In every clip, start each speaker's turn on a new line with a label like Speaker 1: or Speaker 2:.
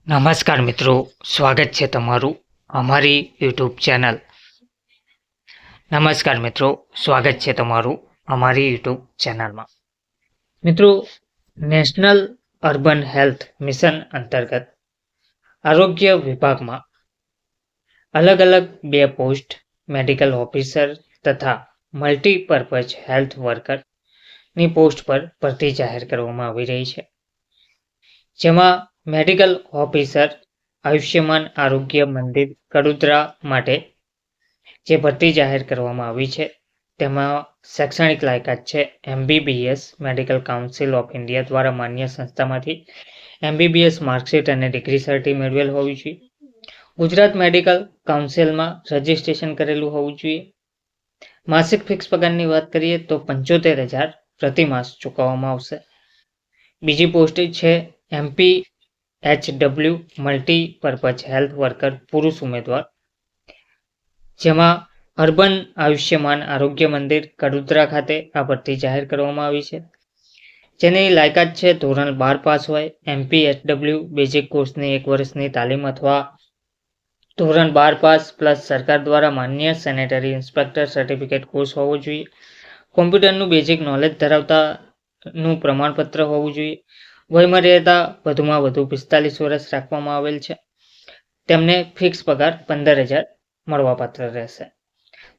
Speaker 1: નમસ્કાર મિત્રો, સ્વાગત છે તમારું અમારી યુટ્યુબ ચેનલ. નમસ્કાર મિત્રો, સ્વાગત છે તમારું અમારી યુટ્યુબ ચેનલમાં. મિત્રો, નેશનલ અર્બન હેલ્થ મિશન અંતર્ગત આરોગ્ય વિભાગમાં અલગ અલગ 2 પોસ્ટ મેડિકલ ઓફિસર તથા મલ્ટીપર્પઝ હેલ્થ વર્કરની પોસ્ટ પર ભરતી જાહેર કરવામાં આવી રહી છે. જેમાં મેડિકલ ઓફિસર આયુષ્યમાન આરોગ્ય મંદિર કડોદરા માટે જે ભરતી જાહેર કરવામાં આવી છે તેમાં શૈક્ષણિક લાયકાત છે MBBS medical council of India દ્વારા માન્ય સંસ્થામાંથી MBBS માર્કશીટ અને ડિગ્રી સર્ટી મેળવેલ હોવી જોઈએ. ગુજરાત મેડિકલ કાઉન્સિલમાં રજીસ્ટ્રેશન કરેલું હોવું જોઈએ. માસિક ફિક્સ પગારની વાત કરીએ તો 75,000 પ્રતિ માસ ચૂકવવામાં આવશે. બીજી પોસ્ટ છે MPHW મલ્ટીપર્પઝ હેલ્થ વર્કર પુરુષ ઉમેદવાર, જેમાં અર્બન આયુષ્યમાન આરોગ્ય મંદિર કડોદરા ખાતે આ ભરતી જાહેર કરવામાં આવી છે. જેની લાયકાત છે ધોરણ 12 પાસ હોય, MPHW બેઝિક કોર્સની 1 વર્ષની તાલીમ અથવા ધોરણ 12 પાસ પ્લસ સરકાર દ્વારા માન્ય સેનેટરી ઇન્સ્પેક્ટર સર્ટિફિકેટ કોર્સ હોવો જોઈએ. કોમ્પ્યુટરનું બેઝિક નોલેજ ધરાવતાનું પ્રમાણપત્ર હોવું જોઈએ. વયમર્યાદા વધુમાં વધુ 45 વર્ષ રાખવામાં આવેલ છે. તેમને ફિક્સ પગાર 15,000 મળવાપાત્ર રહેશે.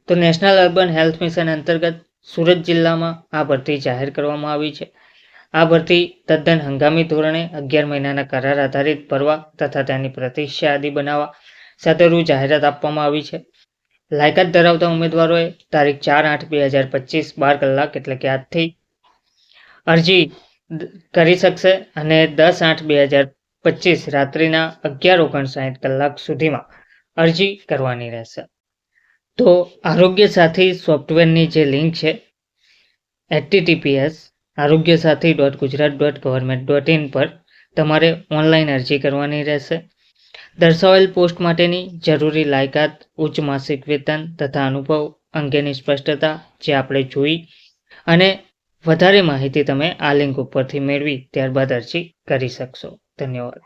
Speaker 1: તો નેશનલ અર્બન હેલ્થ મિશન અંતર્ગત સુરત જિલ્લામાં આ ભરતી જાહેર કરવામાં આવી છે. આ ભરતી તદ્દન હંગામી ધોરણે 11 મહિનાના કરાર આધારિત ભરવા તથા તેની પ્રતિષ્ઠા યાદી બનાવવા સાથે જાહેરાત આપવામાં આવી છે. લાયકાત ધરાવતા ઉમેદવારોએ તારીખ 4/8/2025 12 કલાક એટલે કે આજથી અરજી કરી શકશે અને 10/8/2025 રાત્રિના 11:59 કલાક સુધીમાં અરજી કરવાની રહેશે. તો આરોગ્ય સાથી સોફ્ટવેરની જે લિંક છે https://arogyasathi.gujarat.government.in પર તમારે ઓનલાઈન અરજી કરવાની રહેશે. દર્શાવેલ પોસ્ટ માટેની જરૂરી લાયકાત, ઉચ્ચ માસિક વેતન તથા અનુભવ અંગેની સ્પષ્ટતા જે આપણે જોઈ અને વધારે માહિતી તમે આ લિંક ઉપરથી મેળવી ત્યારબાદ અરજી કરી શકશો. ધન્યવાદ.